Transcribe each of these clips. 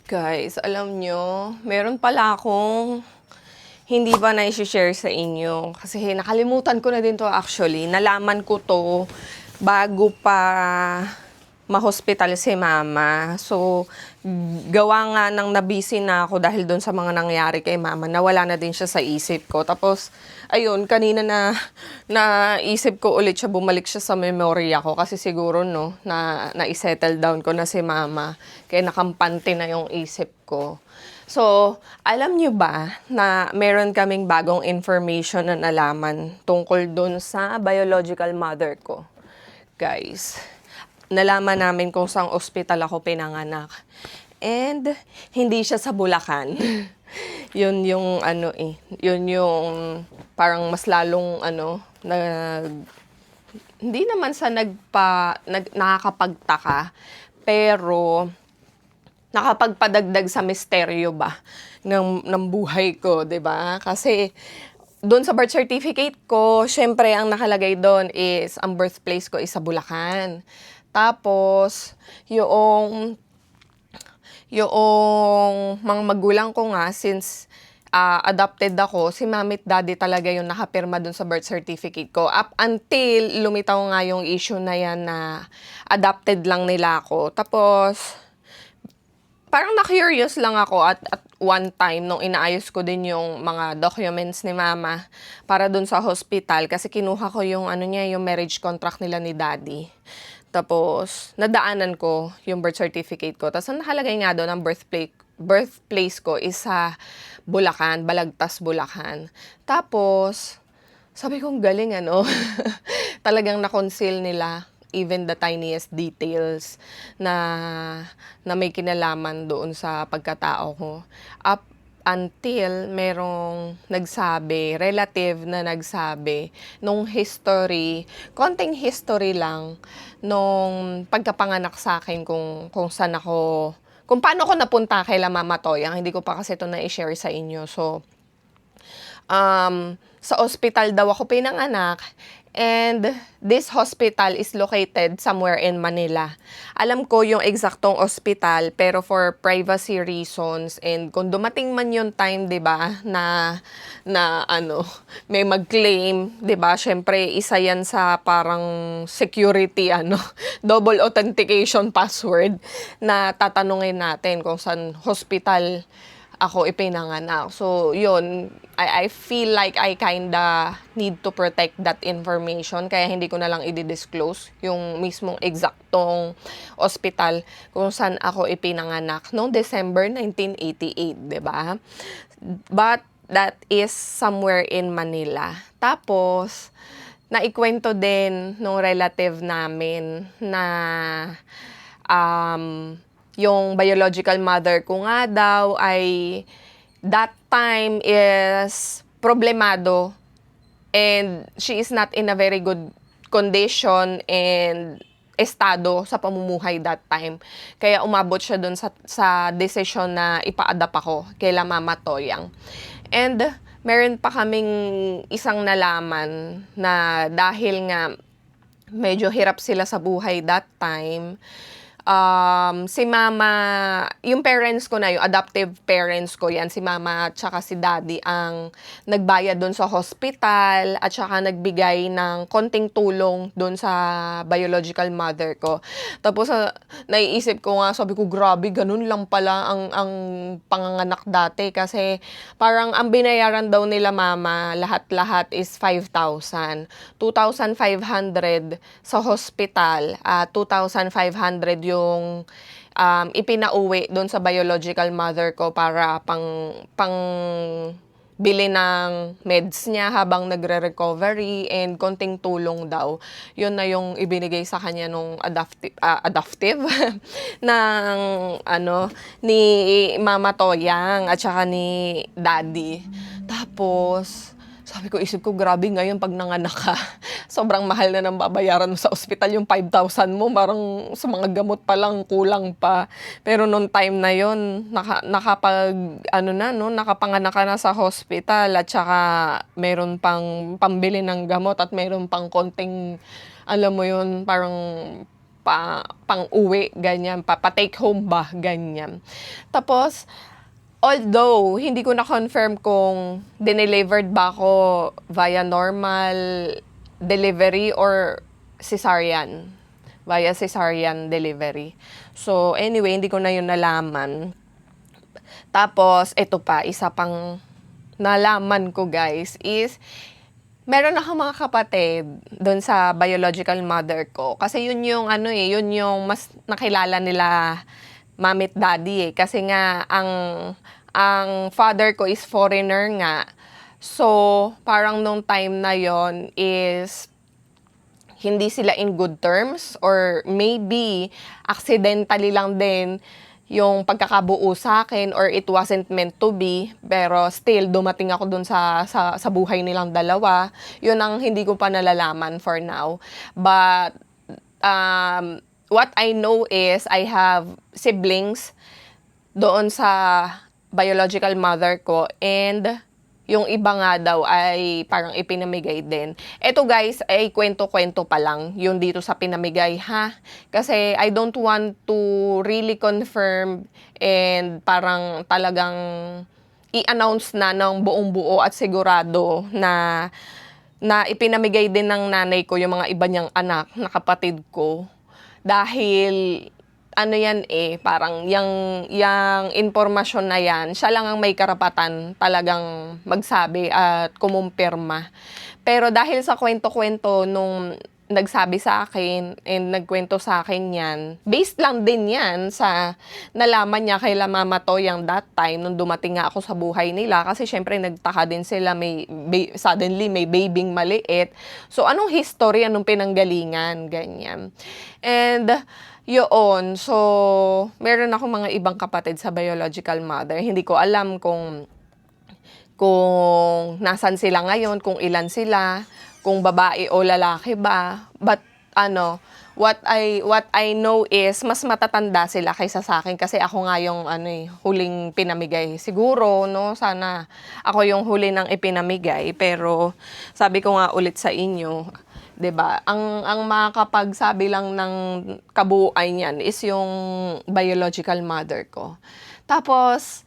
Guys, alam nyo, meron pala akong hindi ba na-share sa inyo. Kasi nakalimutan ko na din to actually. Nalaman ko to bago pa ma-hospital si mama. So, gawa nga ng nabisi na ako dahil doon sa mga nangyari kay mama, nawala na din siya sa isip ko. Tapos, ayun, kanina na naisip ko ulit siya, bumalik siya sa memorya ko kasi siguro, no, na-settle down ko na si mama. Kaya nakampante na yung isip ko. So, alam niyo ba na meron kaming bagong information na nalaman tungkol dun sa biological mother ko? Guys, nalaman namin kung saang ospital ako pinanganak. And hindi siya sa Bulacan. Yun yung yun yung parang mas lalong hindi naman sa nakakapagtaka, pero nakapagpadagdag sa misteryo ba ng buhay ko, 'di ba? Kasi doon sa birth certificate ko, syempre ang nakalagay doon is ang birthplace ko is sa Bulacan. Tapos yung mga magulang ko nga, since adopted ako, si mami at daddy talaga yung nakapirma dun sa birth certificate ko. Up until lumitaw nga yung issue na yan na adopted lang nila ako. Tapos parang na-curious lang ako at one time nung inaayos ko din yung mga documents ni mama para dun sa hospital kasi kinuha ko yung yung marriage contract nila ni daddy. Tapos nadaanan ko yung birth certificate ko. Tapos ang nakalagay nga doon ang birthplace ko is sa Bulacan, Balagtas, Bulacan. Tapos sabi kong galing talagang na-conceal nila even the tiniest details na may kinalaman doon sa pagkatao ko. Up until merong relative na nagsabi, nung history, konting history lang, nung pagkapanganak sa akin kung saan ako, kung paano ko napunta kay Mama Toyang. Hindi ko pa kasi ito na-share sa inyo. So, sa ospital daw ako pinanganak. And this hospital is located somewhere in Manila. Alam ko yung eksaktong ospital, pero for privacy reasons and kung dumating man yung time, 'di ba, na may mag-claim, 'di ba? Syempre isa 'yan sa parang security double authentication password na tatanungin natin kung saan hospital ako ipinanganak. So, yun, I feel like I kinda need to protect that information, kaya hindi ko na lang i-disclose yung mismong eksaktong ospital kung saan ako ipinanganak noong December 1988, di ba? But that is somewhere in Manila. Tapos, naikwento din nung relative namin na yung biological mother ko nga daw ay that time is problemado and she is not in a very good condition and estado sa pamumuhay that time. Kaya umabot siya dun sa desisyon na ipa-adapt ako kay Mama Toyang. And meron pa kaming isang nalaman na dahil nga medyo hirap sila sa buhay that time, si mama, yung parents ko na, yung adoptive parents ko yan, si mama at saka si daddy ang nagbayad doon sa hospital at saka nagbigay ng konting tulong doon sa biological mother ko. Tapos naiisip ko nga, sabi ko grabe, ganun lang pala ang panganganak dati kasi parang ang binayaran daw nila mama lahat-lahat is 5,000. 2,500 sa hospital, 2,500 yung ipinauwi doon sa biological mother ko para pang bili ng meds niya habang nagre-recovery and konting tulong daw. Yun na yung ibinigay sa kanya nung adoptive ng ni Mama Toyang at saka ni Daddy. Tapos sabi ko, isip ko, grabe ngayon pag nanganak ka, sobrang mahal na ng babayaran mo sa ospital. Yung 5,000 mo, parang sa mga gamot pa lang, kulang pa. Pero nung time na yon nakapanganak ka na sa hospital at saka meron pang pambili ng gamot at meron pang konting, alam mo yun, parang pang-uwi, ganyan, pa-take home ba, ganyan. Tapos, although, hindi ko na-confirm kung dinelivered ba ako via normal delivery or cesarean. Via cesarean delivery. So, anyway, hindi ko na yun nalaman. Tapos, ito pa, isa pang nalaman ko, guys, is meron akong mga kapatid doon sa biological mother ko. Kasi yun yung yun yung mas nakilala nila mommy at daddy eh. Kasi nga ang father ko is foreigner nga. So, parang nung time na yon is hindi sila in good terms or maybe accidentally lang din yung pagkakabuo sa akin or it wasn't meant to be, pero still dumating ako dun sa buhay nilang dalawa. Yun ang hindi ko pa nalalaman for now. But what I know is I have siblings doon sa biological mother ko, and yung iba nga daw ay parang ipinamigay din. Ito guys, ay kwento-kwento pa lang yung dito sa pinamigay ha. Kasi I don't want to really confirm and parang talagang i-announce na ng buong buo at sigurado na ipinamigay din ng nanay ko yung mga iba niyang anak na kapatid ko. Dahil yan parang yung impormasyon na yan, siya lang ang may karapatan talagang magsabi at kumumpirma. Pero dahil sa kwento-kwento nung nagsabi sa akin and nagkwento sa akin yan, based lang din yan sa nalaman niya kay Mama Toyang that time nung dumating nga ako sa buhay nila. Kasi syempre nagtaka din sila, suddenly may babing maliit. So anong history, anong pinanggalingan, ganyan. And yun, so meron ako mga ibang kapatid sa biological mother. Hindi ko alam kung nasan sila ngayon, kung ilan sila, kung babae o lalaki ba. But what I know is mas matatanda sila kaysa sa akin kasi ako nga yung huling pinamigay. Siguro sana ako yung huli ng ipinamigay, pero sabi ko nga ulit sa inyo, 'di ba? Ang makakapagsabi lang ng kabuuan niyan is yung biological mother ko. Tapos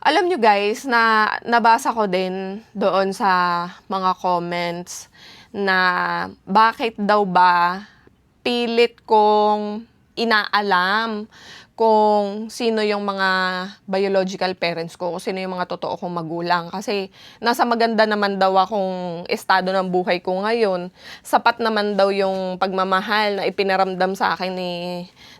alam nyo guys, na nabasa ko din doon sa mga comments na bakit daw ba pilit kong inaalam kung sino yung mga biological parents ko, kung sino yung mga totoo kong magulang. Kasi nasa maganda naman daw akong estado ng buhay ko ngayon. Sapat naman daw yung pagmamahal na ipinaramdam sa akin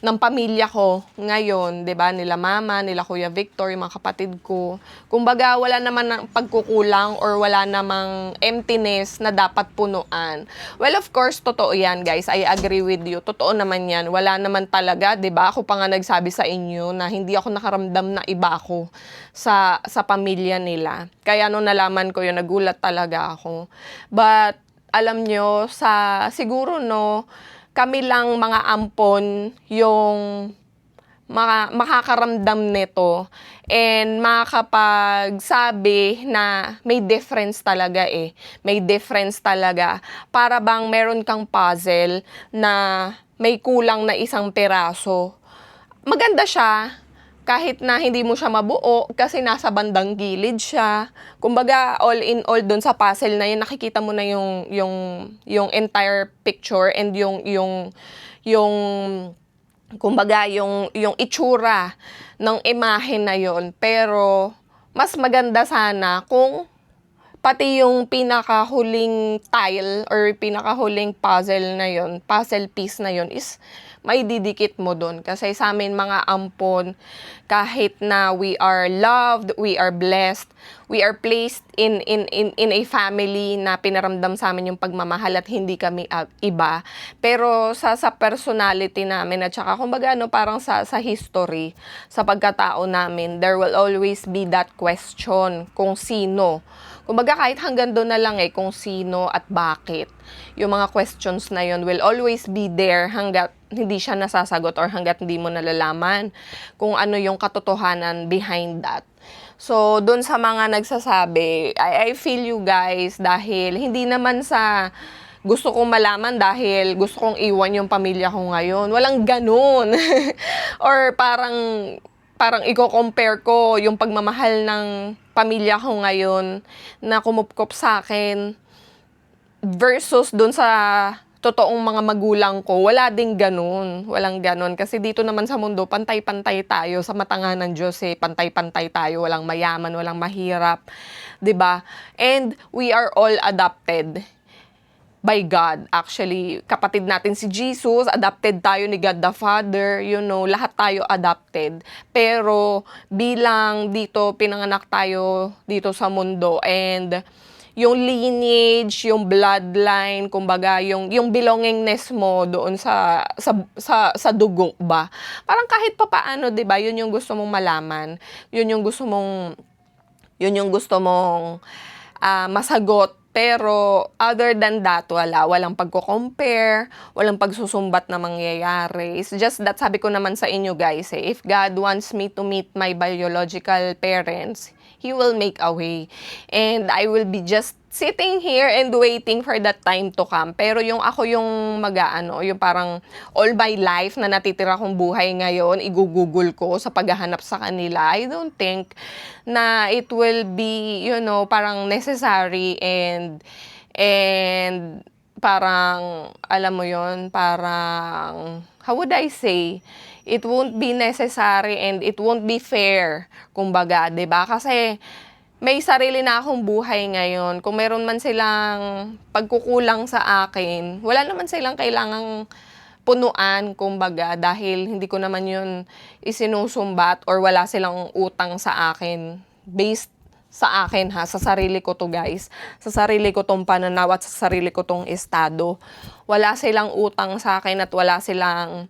ng pamilya ko ngayon, 'di ba? Nila mama, nila Kuya Victor, yung mga kapatid ko. Kumbaga, wala naman ng pagkukulang or wala namang emptiness na dapat punuan. Well, of course, totoo yan, guys. I agree with you. Totoo naman yan. Wala naman talaga, 'di ba? Ako pa nga nagsabi sa inyo na hindi ako nakaramdam na iba ako sa pamilya nila. Kaya nung nalaman ko yun, nagulat talaga ako. But alam nyo, siguro kami lang mga ampon yung makakaramdam nito and makakapagsabi na may difference talaga May difference talaga. Para bang meron kang puzzle na may kulang na isang piraso. Maganda siya kahit na hindi mo siya mabuo kasi nasa bandang gilid siya. Kumbaga, all in all dun sa puzzle na yun, nakikita mo na yung entire picture and yung kumbaga, yung itsura ng imahe na yon. Pero mas maganda sana kung pati yung pinakahuling tile or pinakahuling puzzle piece na yon is may didikit mo doon. Kasi sa amin mga ampon, kahit na we are loved, we are blessed, we are placed in a family na pinaramdam sa amin yung pagmamahal at hindi kami iba. Pero sa personality namin at saka kumbaga parang sa history, sa pagkatao namin, there will always be that question kung sino. Kumbaga kahit hanggang doon na lang kung sino at bakit. Yung mga questions na yun will always be there hanggat hindi siya nasasagot or hanggat hindi mo nalalaman kung ano yung katotohanan behind that. So, doon sa mga nagsasabi, I feel you guys dahil hindi naman sa gusto kong malaman dahil gusto kong iwan yung pamilya ko ngayon. Walang ganun. Or parang i-compare ko yung pagmamahal ng pamilya ko ngayon na kumupkop sa akin versus dun sa totoong mga magulang ko. Wala ding ganun. Walang ganun. Kasi dito naman sa mundo, pantay-pantay tayo. Sa mata nga ng Diyos, pantay-pantay tayo. Walang mayaman, walang mahirap. 'Di ba? And we are all adopted by God. Actually, kapatid natin si Jesus, adopted tayo ni God the Father, lahat tayo adopted. Pero bilang dito, pinanganak tayo dito sa mundo, and yung lineage, yung bloodline, kumbaga, yung belongingness mo doon sa dugo ba. Parang kahit papaano, 'di ba? Yun yung gusto mong malaman. Yun yung gusto mong masagot. Pero other than that, walang pagko-compare, walang pagsusumbat na mangyayari. It's just that, sabi ko naman sa inyo guys, if God wants me to meet my biological parents, He will make a way. And I will be just sitting here and waiting for that time to come. Pero yung yung parang all my life na natitira kong buhay ngayon, igugugol ko sa paghahanap sa kanila. I don't think na it will be, parang necessary and parang, alam mo yon, parang, how would I say, it won't be necessary and it won't be fair, kumbaga, 'di ba? Kasi may sarili na akong buhay ngayon. Kung meron man silang pagkukulang sa akin, wala naman silang kailangang punuan, kumbaga, dahil hindi ko naman yun isinusumbat or wala silang utang sa akin. Based sa akin sa sarili ko to guys. Sa sarili ko tong pananaw at sa sarili ko tong estado. Wala silang utang sa akin at wala silang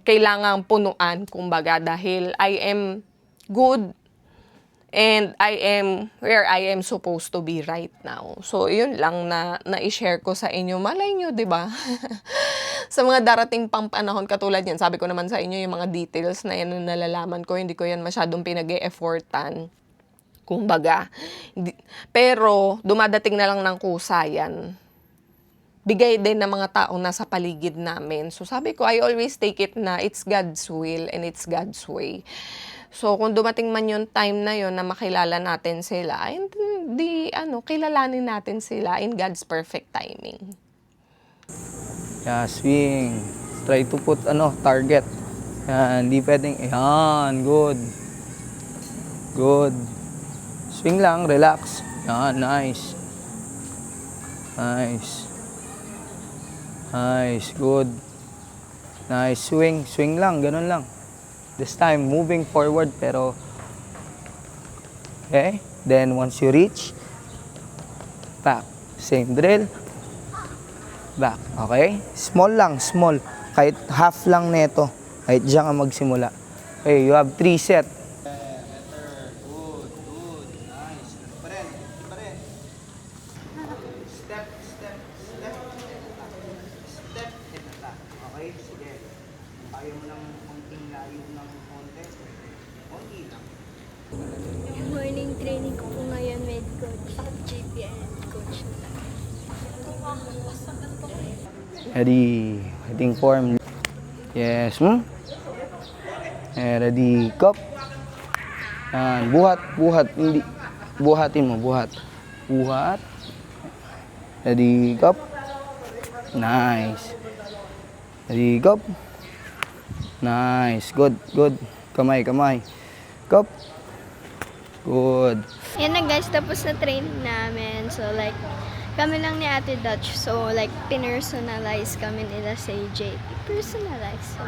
kailangang punuan, kumbaga, dahil I am good and I am where I am supposed to be right now. So, yun lang na i-share ko sa inyo. Malay nyo, di ba? Sa mga darating pang panahon katulad yan, sabi ko naman sa inyo yung mga details na yan na nalalaman ko, hindi ko yan masyadong pinag-e-effortan. Kumbaga. Pero, dumadating na lang ng kusa yan. Bigay din ng mga taong nasa paligid namin. So, sabi ko, I always take it na it's God's will and it's God's way. So, kung dumating man yung time na yon na makilala natin sila, hindi, kilalanin natin sila in God's perfect timing. Yeah, swing. Try to put, target. Yan, hindi pwedeng, yan, good. Good. Swing lang, relax. Yan, nice. Nice. Nice, good. Nice, swing. Swing lang, ganun lang. This time, moving forward, pero, okay? Then, once you reach, back. Same drill. Back, okay? Small lang, small. Kahit half lang neto. Kahit diyan ka magsimula. Okay, you have 3 set. Morning training ko po ngayon with Coach JP and Coach Nat. Ready. Hitting form. Yes. Ready. Cup. Yan. Buhat. Buhat. Hindi. Buhatin mo. Buhat. Buhat. Ready. Cup. Nice. Ready. Cup. Nice. Good. Good. Kamay. Kamay. Cup. Good. Yan na guys, tapos na training namin. So like, kami lang ni Ate Dutch. So like, pinersonalize kami nila sa JP. Personalize. So,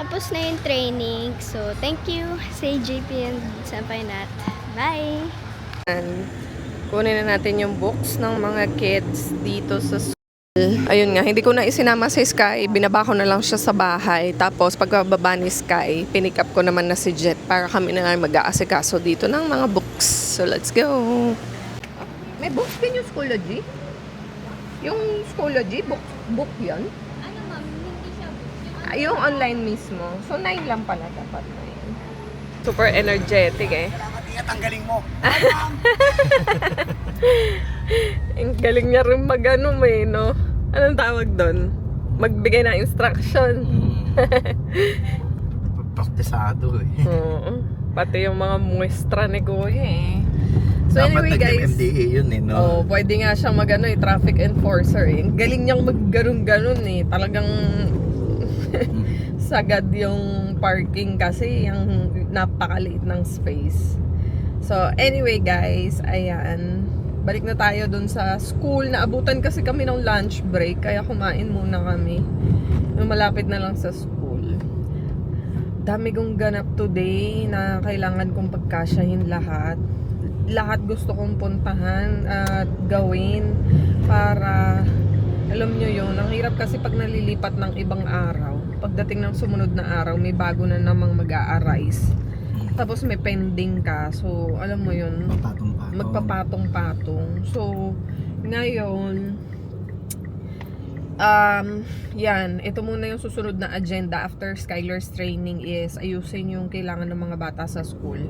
tapos na yung training. So thank you sa JP and Senpai Nat. Bye! Kunin na natin yung books ng mga kids dito sa school. Ayun nga, hindi ko na isinama si Sky. Binaba ko na lang siya sa bahay. Tapos pagkababa ni Sky, pinick up ko naman na si Jet para kami na nga mag-aasikaso dito ng mga books. So let's go! May books din yung Schoology? Yung Schoology, book yun? Ano ma'am, hindi siya book. Yung online mismo. So 9 lang pala dapat na yun. Super energetic eh. Ingat ang galing mo. Ang galing niya rin mag-ano no? Anong tawag doon? Magbigay ng instruction. Praktisado eh. Oo. Pati yung mga muestra ni Kuya eh. So Dapat anyway guys, nag-MDA yun eh, no? oh, pwede nga siyang traffic enforcer eh. Ang galing niyang magganun-ganun eh. Talagang sagad yung parking kasi yung napakaliit ng space. So anyway guys, ayan. Balik na tayo dun sa school. Naabutan kasi kami ng lunch break kaya kumain muna kami. Yung malapit na lang sa school. Dami kong ganap today na kailangan kong pagkasyahin lahat. Lahat gusto kong puntahan at gawin para, alam nyo yun, ang hirap kasi pag nalilipat ng ibang araw. Pagdating ng sumunod na araw, may bago na namang mag-a-arise. Tapos may pending ka. So, alam mo yun, magpapatong-patong. So, ngayon, yan, ito muna yung susunod na agenda after Skylar's training is ayusin yung kailangan ng mga bata sa school.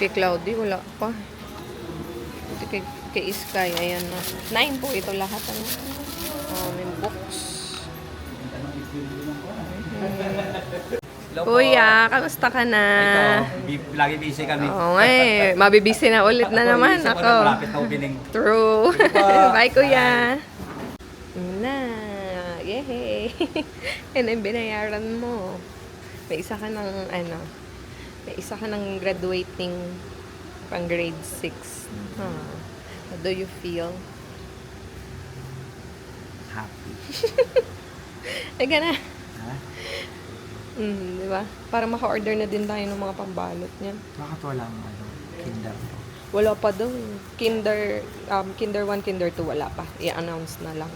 Kay Cloudy, wala pa. Ito kay Sky, ayan na. 9 po ito lahat. Ano? May books. Kuya, kamusta ka na? Ito, lagi busy kami. Oo nga eh. Mabibisi na ulit na naman Isip ko ako. na malapit na opening. True. Bye, kuya. Na. Yay. Yan ang binayaran mo. May isa ka ng, may isa ka ng graduating pang grade 6. How do you feel? Happy. Ega na. Ha? Di ba? Para maka-order na din tayo ng mga pambalot niyan. Bakit walang kinder to? Wala pa daw. Kinder 1, Kinder 2 wala pa. I-announce na lang.